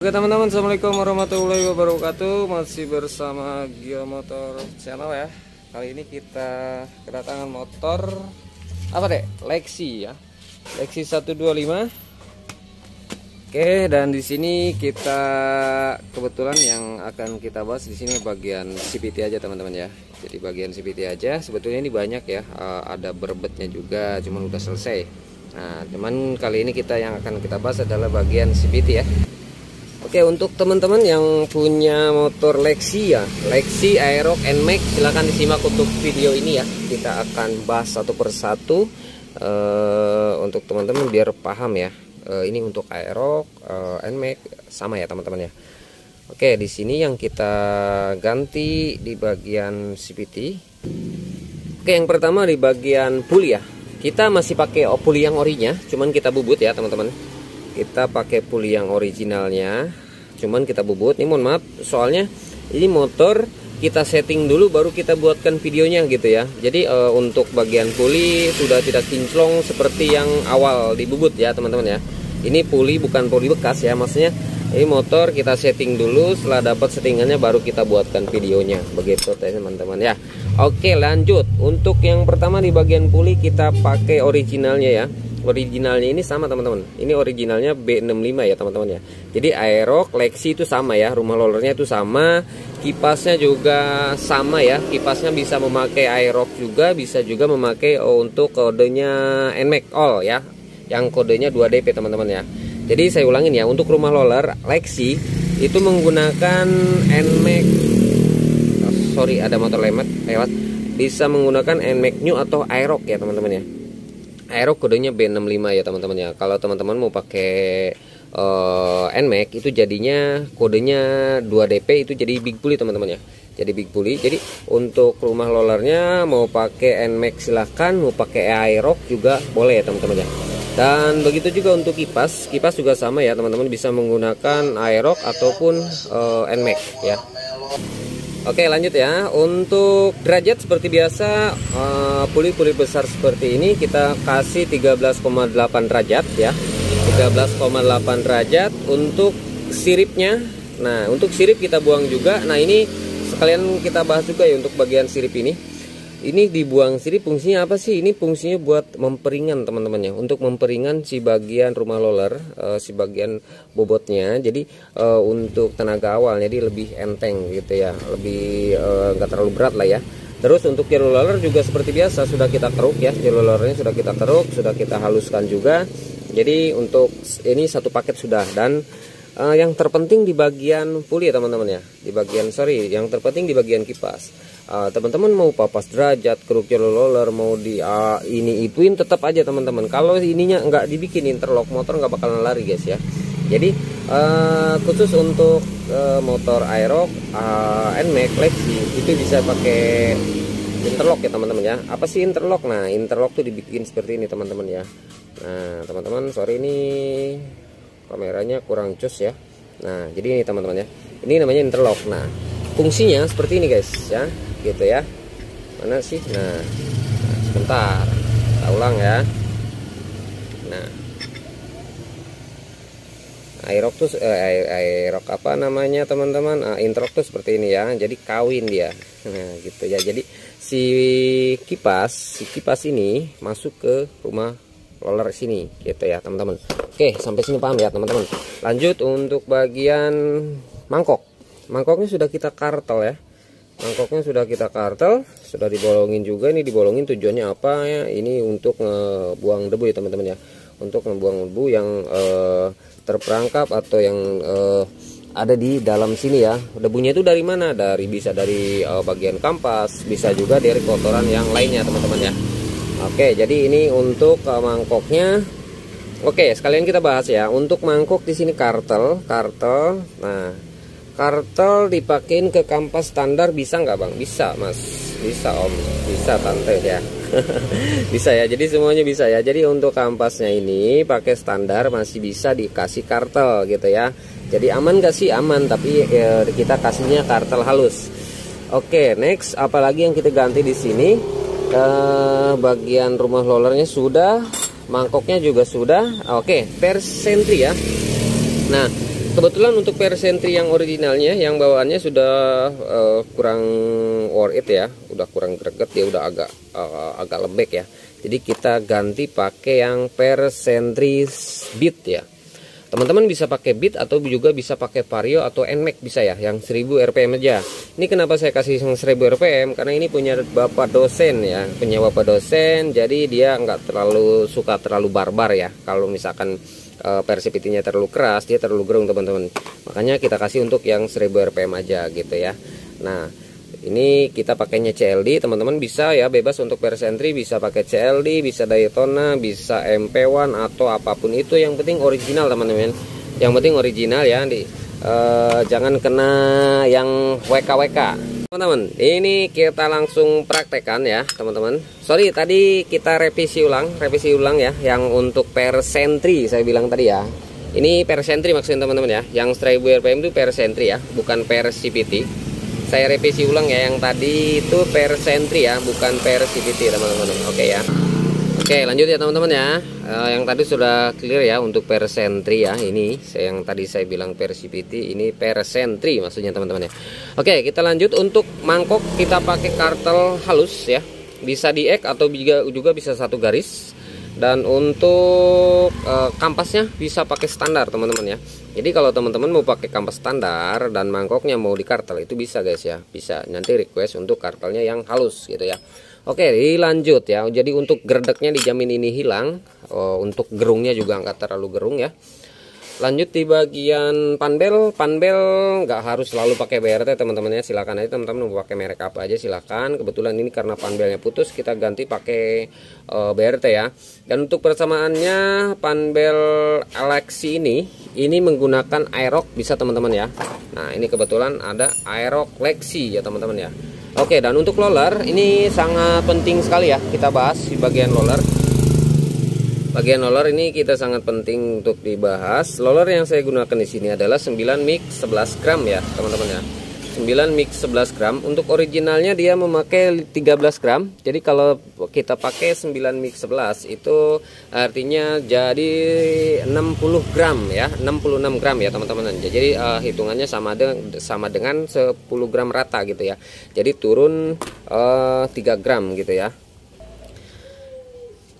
Oke teman-teman, assalamualaikum warahmatullahi wabarakatuh. Masih bersama Gio Motor Channel ya. Kali ini kita kedatangan motor apa deh? Lexi ya, Lexi 125. Oke, dan di sini kita kebetulan yang akan kita bahas di sini bagian CVT aja teman-teman ya. Jadi bagian CVT aja. Sebetulnya ini banyak ya, ada berbetnya juga, cuman udah selesai. Nah, cuman kali ini yang akan kita bahas adalah bagian CVT ya. Oke, untuk teman-teman yang punya motor Lexi ya, Lexi Aerox NMAX, silahkan disimak untuk video ini ya. Kita akan bahas satu persatu untuk teman-teman biar paham ya. Ini untuk Aerox NMAX sama ya teman-teman ya. Oke, di sini yang kita ganti di bagian CVT. Oke, yang pertama di bagian puli ya. Kita masih pakai puli yang orinya, cuman kita bubut ya teman-teman. Kita pakai puli yang originalnya, cuman kita bubut. Ini mohon maaf, soalnya ini motor kita setting dulu baru kita buatkan videonya gitu ya. Jadi untuk bagian puli sudah tidak kinclong seperti yang awal dibubut ya teman-teman ya. Ini puli bukan puli bekas ya, maksudnya ini motor kita setting dulu, setelah dapat settingannya baru kita buatkan videonya. Begitu teman-teman ya. Oke, lanjut. Untuk yang pertama di bagian puli kita pakai originalnya ya. Originalnya ini sama teman-teman. Ini originalnya B65 ya teman-teman ya. Jadi Aerox Lexi itu sama ya, rumah rollernya itu sama, kipasnya juga sama ya. Kipasnya bisa memakai Aerox juga, bisa juga memakai untuk kodenya NMAX All ya, yang kodenya 2DP teman-teman ya. Jadi saya ulangin ya, untuk rumah roller Lexi itu menggunakan NMAX, sorry ada motor lewat, bisa menggunakan NMAX New atau Aerox ya teman-teman ya. Aerox kodenya B65 ya teman-teman ya. Kalau teman-teman mau pakai NMAX itu jadinya kodenya 2DP, itu jadi big pulley teman-teman ya. Jadi big pulley. Jadi untuk rumah rollernya mau pakai NMAX silahkan, mau pakai Aerox juga boleh ya teman-teman ya. Dan begitu juga untuk kipas. Kipas juga sama ya teman-teman, bisa menggunakan Aerox ataupun NMAX ya. Oke, lanjut ya. Untuk derajat seperti biasa, puli-puli besar seperti ini kita kasih 13,8 derajat ya. 13,8 derajat untuk siripnya. Nah, untuk sirip kita buang juga. Nah, ini sekalian kita bahas juga ya untuk bagian sirip ini. Ini dibuang sirip fungsinya apa sih? Ini fungsinya buat memperingan teman-teman ya. Untuk memperingan si bagian rumah roller, si bagian bobotnya. Jadi untuk tenaga awal jadi lebih enteng gitu ya. Lebih nggak terlalu berat lah ya. Terus untuk jalur roller juga seperti biasa sudah kita keruk ya. Jalur rollernya sudah kita keruk, sudah kita haluskan juga. Jadi untuk ini satu paket sudah. Dan yang terpenting di bagian puli ya teman-teman ya. Yang terpenting di bagian kipas. Teman-teman mau papas derajat, keruk jalur roller, mau di ini ituin tetap aja teman-teman. Kalau ininya nggak dibikin interlock, motor nggak bakalan lari guys ya. Jadi khusus untuk motor Aerox NMAX Lexi itu bisa pakai interlock ya teman-teman ya. Apa sih interlock? Nah, interlock tuh dibikin seperti ini teman-teman ya. Nah teman-teman, sorry ini kameranya kurang cus ya. Nah jadi ini teman-teman ya, ini namanya interlock. Nah fungsinya seperti ini guys ya, gitu ya. Mana sih? Nah sebentar, kita ulang ya. Nah Aerox tuh Aerox apa namanya teman-teman, interlock tuh seperti ini ya. Jadi kawin dia. Nah gitu ya. Jadi si kipas ini masuk ke rumah roller sini gitu ya teman-teman. Oke, sampai sini paham ya teman-teman. Lanjut untuk bagian mangkok. Mangkoknya sudah kita kartel ya. Mangkoknya sudah kita kartel, sudah dibolongin juga. Ini dibolongin tujuannya apa ya? Ini untuk ngebuang debu ya teman-teman ya. Untuk ngebuang debu yang terperangkap atau yang ada di dalam sini ya. Debunya itu dari mana? Bisa dari bagian kampas, bisa juga dari kotoran yang lainnya teman-teman ya. Oke, jadi ini untuk mangkoknya. Oke, sekalian kita bahas ya. Untuk mangkok di sini kartel. Nah, kartel dipakein ke kampas standar bisa nggak bang? Bisa mas, bisa om, bisa tante ya. Bisa ya. Jadi semuanya bisa ya. Jadi untuk kampasnya ini pakai standar masih bisa dikasih kartel gitu ya. Jadi aman gak sih? Aman, tapi kita kasihnya kartel halus. Oke, next apalagi yang kita ganti di sini? Bagian rumah rollernya sudah, mangkoknya juga sudah. Oke, per sentri ya. Nah Kebetulan untuk persentri yang originalnya, yang bawaannya sudah kurang worth it ya, udah kurang greget, dia udah agak lembek ya. Jadi kita ganti pakai yang persentri beat ya. Teman-teman bisa pakai beat atau juga bisa pakai vario atau nmax bisa ya, yang 1000 rpm aja. Ini kenapa saya kasih yang 1000 rpm, karena ini punya bapak dosen ya, punya bapak dosen, jadi dia nggak terlalu suka terlalu barbar ya. Kalau misalkan persipitinya terlalu keras, dia terlalu gerung teman-teman. Makanya kita kasih untuk yang 1000 rpm aja gitu ya. Nah, ini kita pakainya CLD, teman-teman bisa ya, bebas untuk persentri, bisa pakai CLD, bisa Daytona, bisa MP1 atau apapun itu, yang penting original teman-teman. Yang penting original ya, jangan kena yang WK-WK. Teman-teman, ini kita langsung praktekkan ya teman-teman. Sorry tadi kita revisi ulang ya, yang untuk persentri saya bilang tadi ya. Ini persentri maksudnya teman-teman ya, yang 1000 rpm itu persentri ya, bukan per CVT. Saya revisi ulang ya, yang tadi itu persentri ya, bukan per CVT teman-teman. Oke ya. Oke, lanjut ya teman-teman ya. Yang tadi sudah clear ya untuk persentri ya. Ini yang tadi saya bilang per CVT, ini persentri maksudnya teman-teman ya. Oke, kita lanjut. Untuk mangkok kita pakai kartel halus ya. Bisa di X atau juga bisa satu garis. Dan untuk kampasnya bisa pakai standar teman-teman ya. Jadi kalau teman-teman mau pakai kampas standar dan mangkoknya mau di kartel, itu bisa guys ya. Bisa, nanti request untuk kartelnya yang halus gitu ya. Oke, dilanjut ya. Jadi untuk gerdeknya dijamin ini hilang. Untuk gerungnya juga nggak terlalu gerung ya. Lanjut di bagian panbel nggak harus selalu pakai BRT teman-teman ya, silakan aja teman-teman mau pakai merek apa aja silakan. Kebetulan ini karena panbelnya putus, kita ganti pakai BRT ya. Dan untuk persamaannya, panbel Alexi ini menggunakan Aerox bisa teman-teman ya. Nah ini kebetulan ada Aerox Lexi ya teman-teman ya. Oke, dan untuk roller ini sangat penting sekali ya, kita bahas di bagian roller. Bagian roller ini kita sangat penting untuk dibahas. Roller yang saya gunakan di sini adalah 9 mix 11 gram ya teman-teman ya. 9 mix 11 gram. Untuk originalnya dia memakai 13 gram. Jadi kalau kita pakai 9 mix 11 itu artinya jadi 60 gram ya, 66 gram ya teman-teman. Jadi hitungannya sama dengan 10 gram rata gitu ya. Jadi turun 3 gram gitu ya.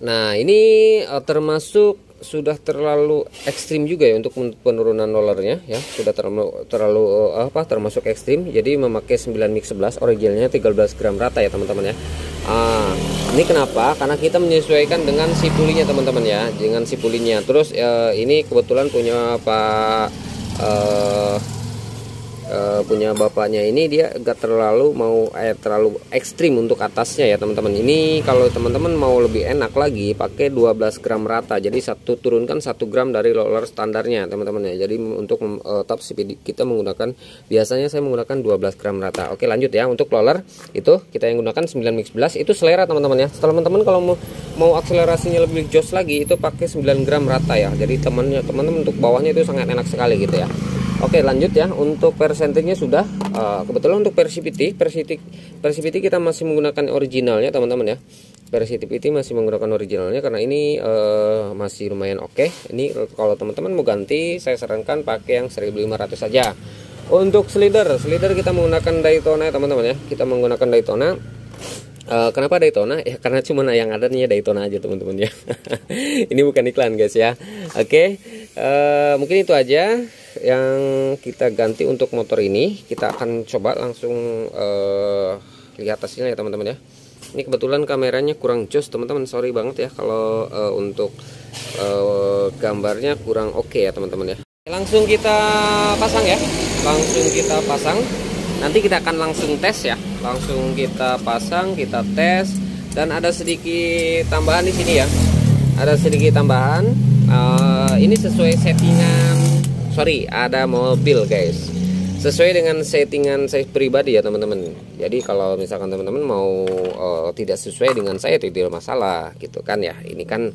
Nah ini termasuk sudah terlalu ekstrim juga ya untuk penurunan rollernya ya, sudah termasuk ekstrim. Jadi memakai 9 mix 11, originalnya 13 gram rata ya teman-teman ya. Ini kenapa? Karena kita menyesuaikan dengan si pulinya teman-teman ya, dengan si pulinya. Terus ini kebetulan punya Pak punya bapaknya ini, dia gak terlalu terlalu ekstrim untuk atasnya ya teman-teman. Ini kalau teman-teman mau lebih enak lagi pakai 12 gram rata, jadi turunkan 1 gram dari roller standarnya teman-teman ya. Jadi untuk top speed kita menggunakan, biasanya saya menggunakan 12 gram rata. Oke lanjut ya, untuk roller itu kita yang gunakan 9 mix 11, itu selera teman-teman ya. Teman-teman kalau mau akselerasinya lebih jos lagi, itu pakai 9 gram rata ya. Jadi teman-teman untuk bawahnya itu sangat enak sekali gitu ya. Oke lanjut ya, untuk persentingnya sudah. Kebetulan untuk Persipiti kita masih menggunakan originalnya teman-teman ya. Persipiti masih menggunakan originalnya karena ini masih lumayan oke. Ini kalau teman-teman mau ganti, saya sarankan pakai yang 1500 saja. Untuk slider kita menggunakan Daytona ya teman-teman ya. Kita menggunakan Daytona. Kenapa Daytona? Ya karena cuma yang adanya Daytona aja teman-teman ya. Ini bukan iklan guys ya. Oke, mungkin itu aja yang kita ganti untuk motor ini. Kita akan coba langsung lihat hasilnya ya teman-teman ya. Ini kebetulan kameranya kurang jos teman-teman, sorry banget ya kalau untuk gambarnya kurang oke ya teman-teman ya. Langsung kita pasang ya, langsung kita pasang. Nanti kita akan langsung tes ya, langsung kita pasang, kita tes. Dan ada sedikit tambahan di sini ya, ada sedikit tambahan. Ini sesuai settingan, sorry ada mobil guys, sesuai dengan settingan saya pribadi ya teman-teman. Jadi kalau misalkan teman-teman mau tidak sesuai dengan saya, itu tidak masalah gitu kan ya. Ini kan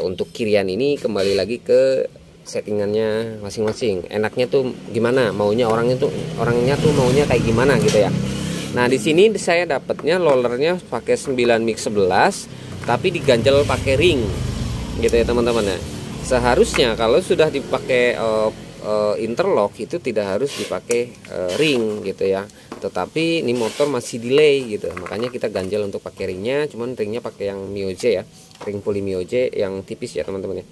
untuk kirian ini kembali lagi ke settingannya masing-masing, enaknya tuh gimana, maunya orangnya tuh maunya kayak gimana gitu ya. Nah di sini saya dapatnya rollernya pakai 9 mix 11 tapi diganjel pakai ring gitu ya teman-teman ya. Seharusnya kalau sudah dipakai interlock itu tidak harus dipakai ring gitu ya, tetapi ini motor masih delay gitu, makanya kita ganjel untuk pakai ringnya. Cuman ringnya pakai yang Mioje ya, ring puli Mioje yang tipis ya teman-teman ya.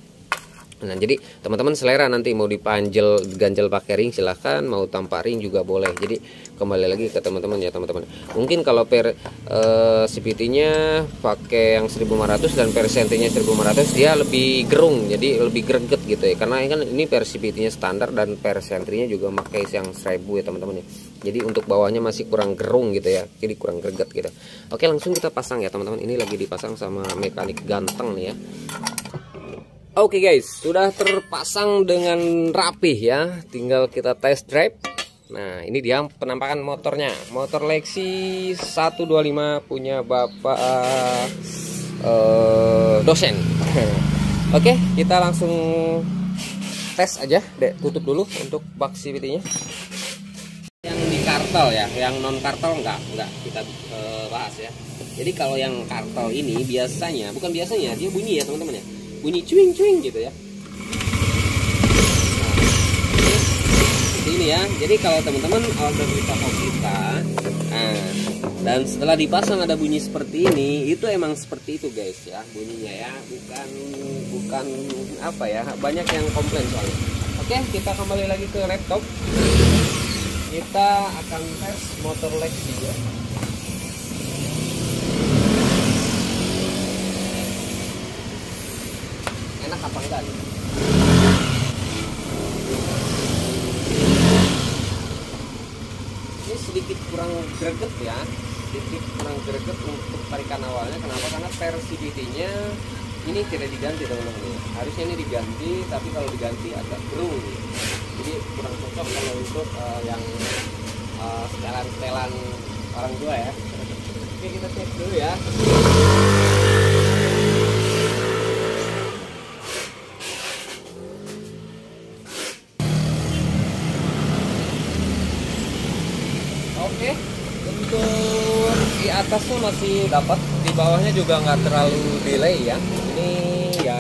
Nah jadi teman-teman selera, nanti mau ganjel pakai ring silahkan, mau tanpa ring juga boleh. Jadi kembali lagi ke teman-teman ya teman-teman. Mungkin kalau per CVT-nya pakai yang 1500 dan per sentinya 1500 dia lebih gerung, jadi lebih greget gitu ya, karena kan ini per CVT-nya standar dan per sentrinya juga pakai yang 1000 ya teman-teman ya. Jadi untuk bawahnya masih kurang gerung gitu ya, jadi kurang greget gitu. Oke, langsung kita pasang ya teman-teman. Ini lagi dipasang sama mekanik ganteng nih ya. Oke guys, sudah terpasang dengan rapih ya, tinggal kita test drive. Nah ini dia penampakan motornya, motor Lexi 125 punya bapak dosen. Oke, kita langsung tes aja, Dek, tutup dulu untuk bak CVT-nya. Yang di kartel ya, yang non kartel enggak kita bahas ya. Jadi kalau yang kartel ini biasanya, bukan biasanya, dia bunyi ya teman-teman ya, bunyi cuing-cuing gitu ya. Nah, ini ya. Jadi kalau teman-teman order di toko kita, dan setelah dipasang ada bunyi seperti ini, itu emang seperti itu guys ya bunyinya ya, bukan apa ya, banyak yang komplain soalnya. Oke, kita kembali lagi ke laptop. Kita akan tes motor Lexi ya. Enak apa enggak nih? Ini sedikit kurang greget ya, sedikit kurang greget untuk tarikan awalnya. Kenapa? Karena per CVT-nya ini tidak diganti teman-teman. Harusnya ini diganti, tapi kalau diganti agak gerung. Jadi kurang cocok kalau untuk yang setelan-setelan orang tua ya. Oke, kita cek dulu ya. Oke, untuk di atasnya masih dapat, di bawahnya juga nggak terlalu delay ya. Ini ya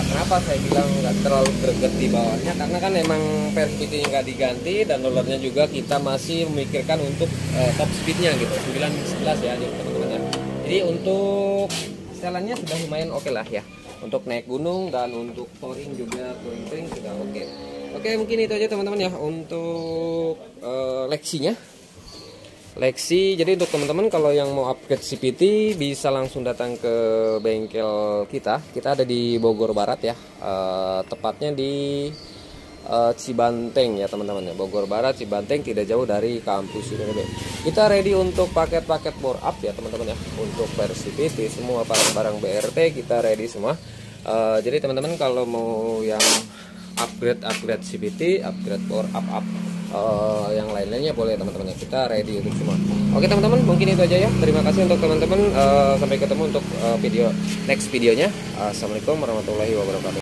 kenapa saya bilang nggak terlalu greget di bawahnya, karena kan emang per speednya nggak diganti, dan rollernya juga kita masih memikirkan untuk top speednya gitu, 911 ya teman-teman ya. Jadi untuk setelannya sudah lumayan oke lah ya, untuk naik gunung dan untuk touring juga, touring sudah oke. Oke, mungkin itu aja teman-teman ya untuk Lexinya. Lexi. Jadi untuk teman-teman kalau yang mau upgrade CVT bisa langsung datang ke bengkel kita. Kita ada di Bogor Barat ya, tepatnya di Cibanteng ya teman-teman ya. Bogor Barat, Cibanteng, tidak jauh dari kampus UNB. Kita ready untuk paket-paket bore up ya teman-teman ya. Untuk per CVT semua barang-barang BRT kita ready semua. Jadi teman-teman kalau mau yang upgrade CVT, upgrade bore up yang lain-lainnya boleh teman-teman ya, kita ready untuk semua. Oke teman-teman, mungkin itu aja ya. Terima kasih untuk teman-teman, sampai ketemu untuk next videonya. Assalamualaikum warahmatullahi wabarakatuh.